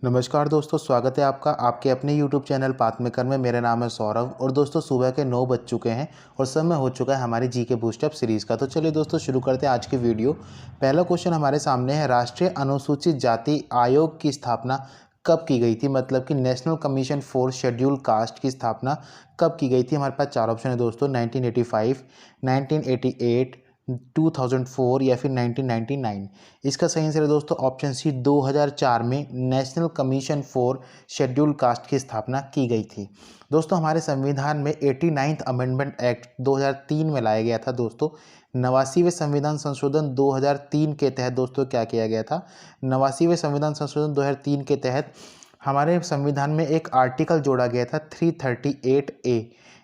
नमस्कार दोस्तों, स्वागत है आपका आपके अपने YouTube चैनल पाथ मेकर में। मेरा नाम है सौरभ और दोस्तों सुबह के 9 बज चुके हैं और समय हो चुका है हमारी जीके बूस्टअप सीरीज़ का। तो चलिए दोस्तों शुरू करते हैं आज की वीडियो। पहला क्वेश्चन हमारे सामने है, राष्ट्रीय अनुसूचित जाति आयोग की स्थापना कब की गई थी? मतलब कि national commission for schedule caste की स्थापना कब की गई थी? हमारे पास चार ऑप्शन है दोस्तों, 1985, 1988, 2004 या फिर 1999। इसका सही आंसर है दोस्तों ऑप्शन सी, 2004 में national commission for schedule caste की स्थापना की गई थी। दोस्तों हमारे संविधान में 89th अमेंडमेंट एक्ट 2003 में लाया गया था दोस्तों। 89वें संविधान संशोधन 2003 के तहत दोस्तों क्या किया गया था? 89वें संविधान संशोधन 2003 के तहत हमारे संविधान में एक आर्टिकल जोड़ा गया था 338A,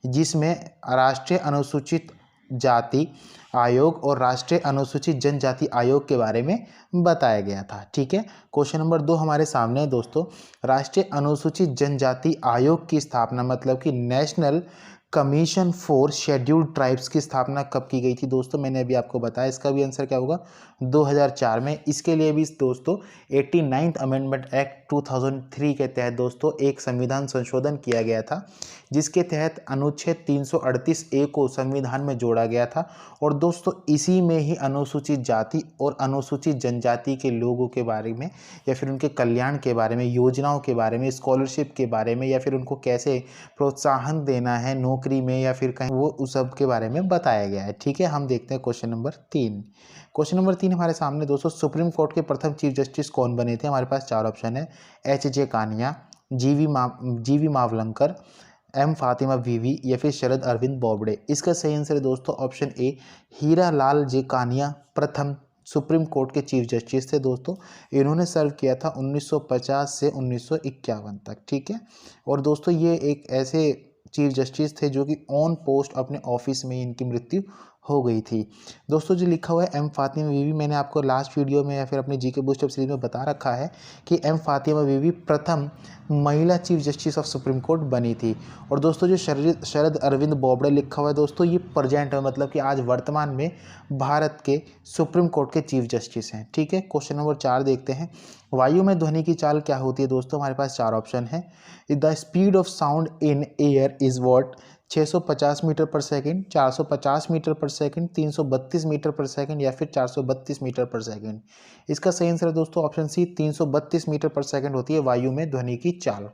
जिसमें राष्ट्रीय अनुसूचित जाति आयोग और राष्ट्रीय अनुसूचित जनजाति आयोग के बारे में बताया गया था। ठीक है, क्वेश्चन नंबर 2 हमारे सामने है दोस्तों, राष्ट्रीय अनुसूचित जनजाति आयोग की स्थापना मतलब कि national commission for scheduled tribes की स्थापना कब की गई थी? दोस्तों मैंने अभी आपको बताया, इसका भी आंसर क्या होगा? 2004 में। इसके लिए भी दोस्तों 89th अमेंडमेंट एक्ट 2003 के तहत दोस्तों एक संविधान संशोधन किया गया था, जिसके तहत अनुच्छेद 338A को संविधान में जोड़ा गया था। और दोस्तों इसी में ही अनुसूचित जाति और अनुसूचित जनजाति के लोगों के बारे में या फिर उनके कल्याण के बारे में, योजनाओं के बारे में, स्कॉलरशिप के बारे में या फिर उनको कैसे प्रोत्साहन देना है नौकरी में या फिर कहीं, वो उस सब के बारे में बताया गया है। ठीक है, हम देखते हैं क्वेश्चन नंबर 3। क्वेश्चन नंबर 3 हमारे सामने दोस्तों, सुप्रीम कोर्ट के प्रथम चीफ जस्टिस कौन बने थे? हमारे पास चार ऑप्शन है, एच.जे. कानिया, जी.वी. मावलंकर, एम फातिमा बीवी या फिर शरद अरविंद बोबडे। इसका सही आंसर है दोस्तों ऑप्शन ए, हीरा लाल जे कानिया प्रथम सुप्रीम कोर्ट के चीफ जस्टिस थे दोस्तों। इन्होंने सर्व किया था 1950 से 1951 तक। ठीक है, और दोस्तों ये एक ऐसे चीफ जस्टिस थे जो कि ऑन पोस्ट अपने ऑफिस में इनकी मृत्यु हो गई थी। दोस्तों जो लिखा हुआ है एम फातिमा बीवी, मैंने आपको लास्ट वीडियो में या फिर अपनी जीके बूस्टअप सीरीज में बता रखा है कि एम फातिमा बीवी प्रथम महिला chief justice of supreme court बनी थी। और दोस्तों जो शरद अरविंद बोबडे लिखा हुआ है दोस्तों, ये प्रेजेंट है, मतलब कि आज वर्तमान में भारत के सुप्रीम कोर्ट के चीफ जस्टिस हैं। ठीक है, क्वेश्चन नंबर 4 देखते हैं, वायु में ध्वनि की चाल क्या होती है? दोस्तों हमारे पास चार ऑप्शन है, the speed of sound in air is what? 650 metre per second, 450 metre per second, 332 metre per second या फिर 432 मीटर पर सेकंड। इसका सही आंसर है दोस्तों option C, 332 metre per second होती है वायु में ध्वनि की चाल।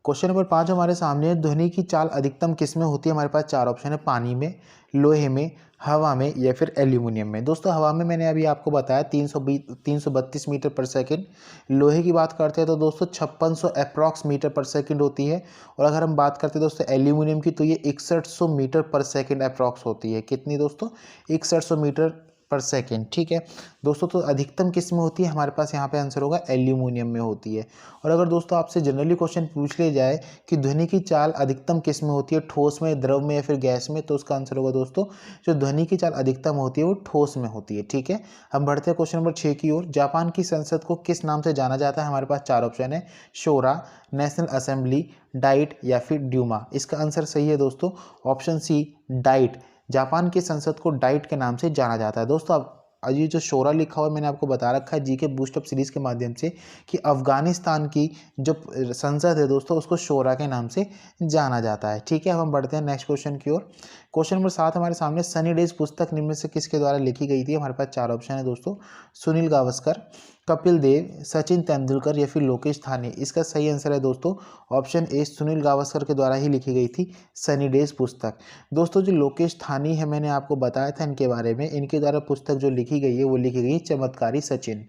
क्वेश्चन नंबर 5 हमारे सामने है, ध्वनि की चाल अधिकतम किस में होती है? हमारे पास चार ऑप्शन है, पानी में, लोहे में, हवा में या फिर एल्यूमिनियम में। दोस्तों हवा में मैंने अभी आपको बताया 332 मीटर पर सेकंड। लोहे की बात करते हैं तो दोस्तों 5600 अप्रॉक्स मीटर पर सेकंड होती है। और अगर हम बात करते हैं दोस्तों एल्यूमिनियम की, तो ये 6100 मीटर पर सेकंड अप्रॉक्स होती है। कितनी दोस्तों? 6100 मीटर पर सेकेंड। ठीक है दोस्तों, तो अधिकतम किस में होती है? हमारे पास यहाँ पे आंसर होगा एल्यूमिनियम में होती है। और अगर दोस्तों आपसे जनरली क्वेश्चन पूछ लिया जाए कि ध्वनि की चाल अधिकतम किस में होती है, ठोस में, द्रव में या फिर गैस में, तो उसका आंसर होगा दोस्तों, जो ध्वनि की चाल अधिकतम होती है वो ठोस में होती है। ठीक है, हम बढ़ते हैं क्वेश्चन नंबर 6 की ओर। जापान की संसद को किस नाम से जाना जाता है? हमारे पास चार ऑप्शन है, शोरा, नेशनल असेंबली, डाइट या फिर ड्यूमा। इसका आंसर सही है दोस्तों ऑप्शन सी, डाइट। जापान की संसद को डाइट के नाम से जाना जाता है। दोस्तों अब ये जो शोरा लिखा हुआ है मैंने आपको बता रखा है जीके बूस्टअप सीरीज के माध्यम से कि अफगानिस्तान की जो संसद है दोस्तों उसको शोरा के नाम से जाना जाता है। ठीक है, अब हम बढ़ते हैं नेक्स्ट क्वेश्चन की ओर। क्वेश्चन नंबर 7 हमारे सामने, सनी डेज पुस्तक निम्न में से किसके द्वारा लिखी गई थी? हमारे पास चार ऑप्शन है दोस्तों, सुनील गावस्कर, कपिल देव, सचिन तेंदुलकर या फिर लोकेश थानी। इसका सही आंसर है दोस्तों ऑप्शन ए, सुनील गावस्कर के द्वारा ही लिखी गई थी सनी डेज पुस्तक। दोस्तों जो लोकेश थानी है मैंने आपको बताया था इनके बारे में, इनके द्वारा पुस्तक जो लिखी गई है वो लिखी गई चमत्कारी सचिन।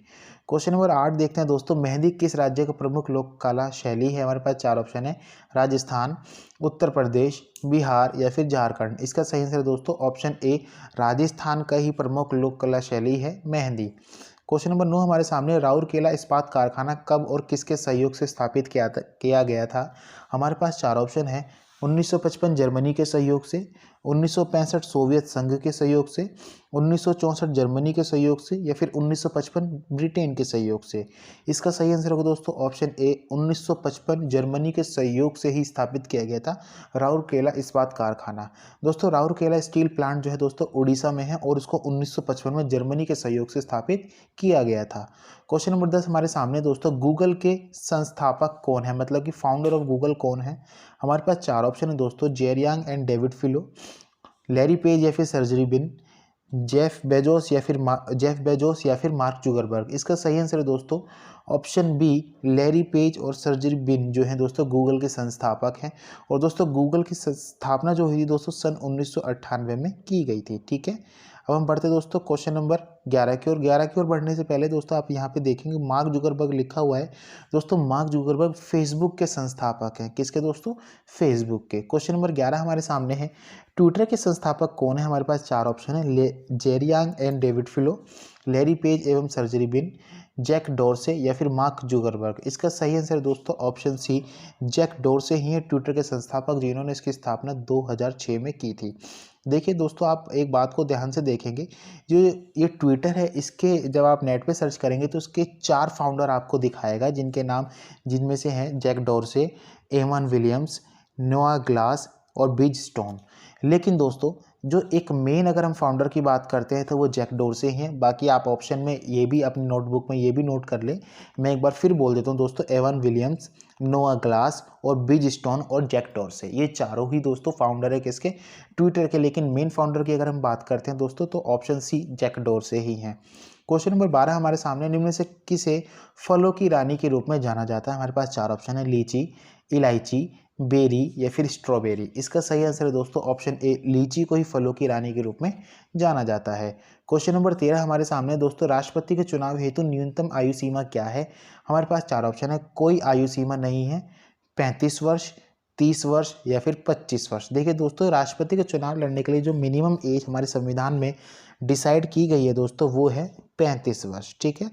क्वेश्चन नंबर 8 देखते हैं दोस्तों, मेहंदी किस राज्य का प्रमुख लोक कला शैली है? हमारे पास चार ऑप्शन है, राजस्थान, उत्तर प्रदेश, बिहार या फिर झारखंड। इसका सही आंसर है दोस्तों ऑप्शन ए, राजस्थान का ही प्रमुख लोक कला शैली है मेहंदी। क्वेश्चन नंबर 9 हमारे सामने, राउरकेला इस्पात कारखाना कब और किसके सहयोग से स्थापित किया गया था? हमारे पास चार ऑप्शन है, 1955 जर्मनी के सहयोग से, 1965 सोवियत संघ के सहयोग से, 1964 जर्मनी के सहयोग से, या फिर 1955 ब्रिटेन के सहयोग से। इसका सही आंसर होगा दोस्तों ऑप्शन ए, 1955 जर्मनी के सहयोग से ही स्थापित किया गया था राउरकेला इस्पात कारखाना। दोस्तों राउरकेला स्टील प्लांट जो है दोस्तों उड़ीसा में है और उसको 1955 में जर्मनी के सहयोग से स्थापित किया गया था। क्वेश्चन नंबर 10 हमारे सामने दोस्तों, गूगल के संस्थापक कौन है, मतलब कि फाउंडर ऑफ गूगल कौन है। हमारे पास 4 ऑप्शन है दोस्तों, Jerry Yang and David Filo, Larry Page या फिर सर्जरी बिन, जेफ बेजोस या फिर मार्क जुगरबर्ग। इसका सही आंसर है दोस्तों ऑप्शन बी, लैरी पेज और सर्जरी बिन जो है दोस्तों गूगल के संस्थापक हैं। और दोस्तों गूगल की स्थापना जो हुई दोस्तों सन 1998 में की गई थी। ठीक है, अब हम बढ़ते दोस्तों क्वेश्चन नंबर 11 की ओर। 11 की ओर बढ़ने से पहले दोस्तों आप यहाँ पे देखेंगे मार्क जुगरबर्ग लिखा हुआ है। दोस्तों मार्क जुगरबर्ग फेसबुक के संस्थापक हैं। किसके दोस्तों? फेसबुक के। क्वेश्चन नंबर 11 हमारे सामने है, ट्विटर के संस्थापक कौन है। हमारे पास 4 ऑप्शन है, Jerry Yang and David Filo, Larry Page एवं सर्जरी बिन, जैक डोरसे या फिर मार्क जुगरबर्ग। इसका सही आंसर दोस्तों ऑप्शन सी, जैक डोरसे ही है ट्विटर के संस्थापक जिन्होंने इसकी स्थापना 2006 में की थी। देखिए दोस्तों आप एक बात को ध्यान से देखेंगे, जो ये ट्विटर है इसके जब आप नेट पे सर्च करेंगे तो उसके 4 फाउंडर आपको दिखाएगा, जिनके नाम जिनमें से हैं जैक डोरसे, एवन विलियम्स, नोआ ग्लास और बिज स्टोन। लेकिन दोस्तों जो एक मेन अगर हम फाउंडर की बात करते हैं तो वो जैक डोरसे हैं। बाकी आप ऑप्शन में ये भी अपनी नोटबुक में ये भी नोट कर ले, मैं एक बार फिर बोल देता हूँ दोस्तों, एवन विलियम्स, नोआ ग्लास और बिज स्टोन और जैक डोरसे, ये चारों ही दोस्तों फाउंडर है किसके? ट्विटर के। लेकिन मेन फाउंडर की अगर हम बात करते हैं दोस्तों तो ऑप्शन सी, जैक डोरसे ही हैं। क्वेश्चन नंबर 12 हमारे सामने, निम्न में से किसे फलों की रानी के रूप में जाना जाता है। हमारे पास 4 ऑप्शन है, लीची, इलायची, बेरी या फिर स्ट्रॉबेरी। इसका सही आंसर है दोस्तों ऑप्शन ए, लीची को ही फलों की रानी के रूप में जाना जाता है। क्वेश्चन नंबर 13 हमारे सामने दोस्तों, राष्ट्रपति के चुनाव हेतु न्यूनतम आयु सीमा क्या है। हमारे पास 4 ऑप्शन है, कोई आयु सीमा नहीं है, 35 वर्ष, 30 वर्ष या फिर 25 वर्ष। देखिए दोस्तों राष्ट्रपति के चुनाव लड़ने के लिए जो मिनिमम एज हमारे संविधान में डिसाइड की गई है दोस्तों वो है 35 वर्ष। ठीक है,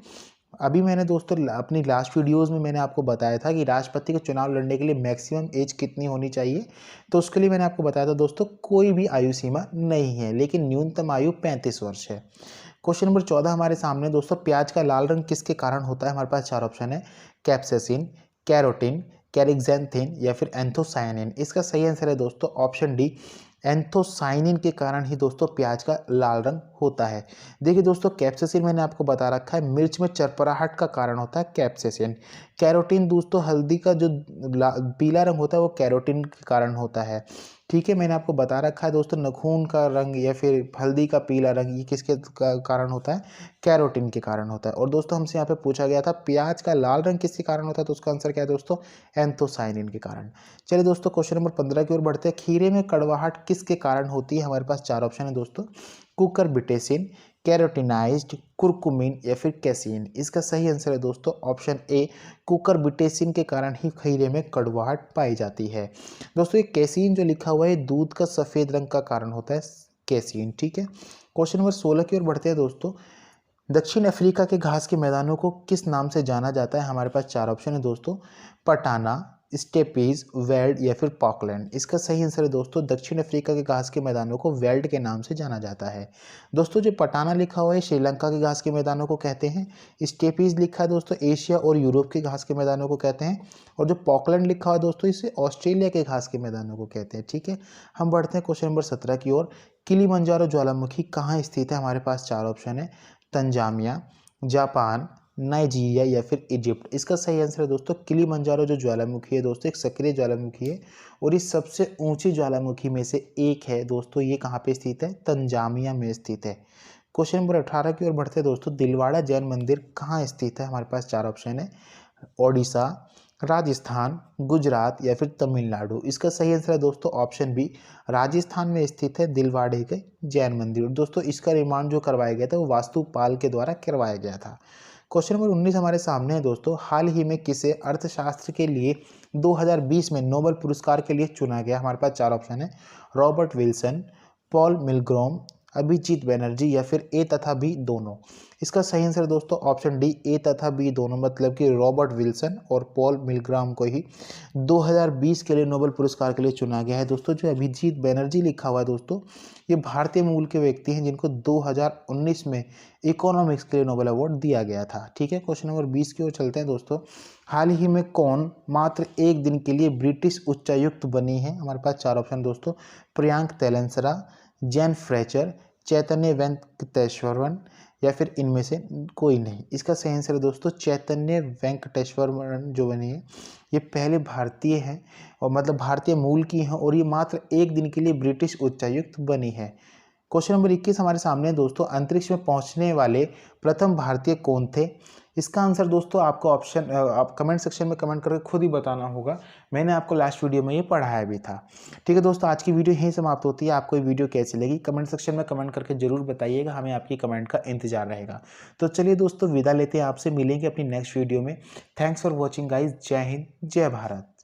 अभी मैंने दोस्तों अपनी लास्ट वीडियोस में मैंने आपको बताया था कि राष्ट्रपति के चुनाव लड़ने के लिए मैक्सिमम एज कितनी होनी चाहिए, तो उसके लिए मैंने आपको बताया था दोस्तों कोई भी आयु सीमा नहीं है, लेकिन न्यूनतम आयु 35 वर्ष है। क्वेश्चन नंबर 14 हमारे सामने दोस्तों, प्याज का लाल रंग किसके कारण होता है। हमारे पास 4 ऑप्शन है, कैप्सेसिन, कैरोटीन, कैरिक्सेंथिन या फिर एंथोसायनिन। इसका सही आंसर है दोस्तों ऑप्शन डी, एंथोसाइनिन के कारण ही दोस्तों प्याज का लाल रंग होता है। देखिए दोस्तों कैप्सेसिन मैंने आपको बता रखा है, मिर्च में चरपराहट का कारण होता है कैप्सेसिन। कैरोटीन दोस्तों हल्दी का जो पीला रंग होता है वो कैरोटीन के कारण होता है। ठीक है, मैंने आपको बता रखा है दोस्तों नखून का रंग या फिर हल्दी का पीला रंग ये किसके कारण होता है, कैरोटीन के कारण होता है। और दोस्तों हमसे यहाँ पे पूछा गया था प्याज का लाल रंग किसके कारण होता है, तो उसका आंसर क्या है दोस्तों, एंथोसाइनिन के कारण। चलिए दोस्तों क्वेश्चन नंबर 15 की ओर बढ़ते हैं, खीरे में कड़वाहट किसके कारण होती है। हमारे पास 4 ऑप्शन है दोस्तों, कुकरबिटेसिन, कैरोटिनाइज्ड, कुरकुमिन या फिर कैसीन। इसका सही आंसर है दोस्तों ऑप्शन ए, कुकरबिटेसिन के कारण ही खीरे में कड़वाहट पाई जाती है। दोस्तों ये कैसीन जो लिखा हुआ है दूध का सफ़ेद रंग का कारण होता है कैसीन। ठीक है, क्वेश्चन नंबर 16 की ओर बढ़ते हैं दोस्तों, दक्षिण अफ्रीका के घास के मैदानों को किस नाम से जाना जाता है। हमारे पास 4 ऑप्शन है दोस्तों, पटाना, स्टेपीज, वेल्ड या फिर पॉकलैंड। इसका सही आंसर है दोस्तों दक्षिण अफ्रीका के घास के मैदानों को वेल्ड के नाम से जाना जाता है। दोस्तों जो पटाना लिखा हुआ है श्रीलंका के घास के मैदानों को कहते हैं, स्टेपीज लिखा है दोस्तों एशिया और यूरोप के घास के मैदानों को कहते हैं, और जो पॉकलैंड लिखा हुआ है दोस्तों इसे ऑस्ट्रेलिया के घास के मैदानों को कहते हैं। ठीक है, हम बढ़ते हैं क्वेश्चन नंबर 17 की ओर, किलिमंजारो ज्वालामुखी कहाँ स्थित है। हमारे पास 4 ऑप्शन है, तंजानिया, जापान, नाइजीरिया या फिर इजिप्ट। इसका सही आंसर है दोस्तों किलिमंजारो जो ज्वालामुखी है दोस्तों एक सक्रिय ज्वालामुखी है और ये सबसे ऊंची ज्वालामुखी में से एक है दोस्तों। ये कहाँ पे स्थित है, तंजानिया में स्थित है। क्वेश्चन नंबर 18 की ओर बढ़ते हैं दोस्तों, दिलवाड़ा जैन मंदिर कहाँ स्थित है। हमारे पास 4 ऑप्शन है, ओडिशा, राजस्थान, गुजरात या फिर तमिलनाडु। इसका सही आंसर है दोस्तों ऑप्शन बी, राजस्थान में स्थित है दिलवाड़े के जैन मंदिर। दोस्तों इसका निर्माण जो करवाया गया था वो वास्तुपाल के द्वारा करवाया गया था। क्वेश्चन नंबर 19 हमारे सामने है दोस्तों, हाल ही में किसे अर्थशास्त्र के लिए 2020 में नोबेल पुरस्कार के लिए चुना गया। हमारे पास 4 ऑप्शन है, Robert Wilson, Paul Milgrom, Abhijit Banerjee या फिर ए तथा बी दोनों। इसका सही आंसर दोस्तों ऑप्शन डी ए तथा बी दोनों, मतलब कि रॉबर्ट विल्सन और पॉल मिलग्राम को ही 2020 के लिए नोबेल पुरस्कार के लिए चुना गया है। दोस्तों जो अभिजीत बनर्जी लिखा हुआ है दोस्तों, ये भारतीय मूल के व्यक्ति हैं जिनको 2019 में इकोनॉमिक्स के लिए नोबेल अवार्ड दिया गया था। ठीक है, क्वेश्चन नंबर 20 की ओर चलते हैं दोस्तों। हाल ही में कौन मात्र एक दिन के लिए ब्रिटिश उच्चायुक्त बनी है? हमारे पास चार ऑप्शन दोस्तों, प्रियांक तैलंसरा, जैन फ्रेचर, चैतन्य वेंकटेश्वरन या फिर इनमें से कोई नहीं। इसका सही आंसर है दोस्तों चैतन्य वेंकटेश्वरन जो बनी है, ये पहले भारतीय हैं और मतलब भारतीय मूल की हैं और ये मात्र एक दिन के लिए ब्रिटिश उच्चायुक्त बनी है। क्वेश्चन नंबर 21 हमारे सामने है दोस्तों, अंतरिक्ष में पहुंचने वाले प्रथम भारतीय कौन थे? इसका आंसर दोस्तों आपको ऑप्शन आप कमेंट सेक्शन में कमेंट करके खुद ही बताना होगा। मैंने आपको लास्ट वीडियो में ये पढ़ाया भी था। ठीक है दोस्तों, आज की वीडियो यहीं समाप्त होती है। आपको ये वीडियो कैसी लगी कमेंट सेक्शन में कमेंट करके जरूर बताइएगा, हमें आपकी कमेंट का इंतजार रहेगा। तो चलिए दोस्तों विदा लेते हैं आपसे, मिलेंगे अपनी नेक्स्ट वीडियो में। थैंक्स फॉर वॉचिंग गाइज, जय हिंद जय भारत।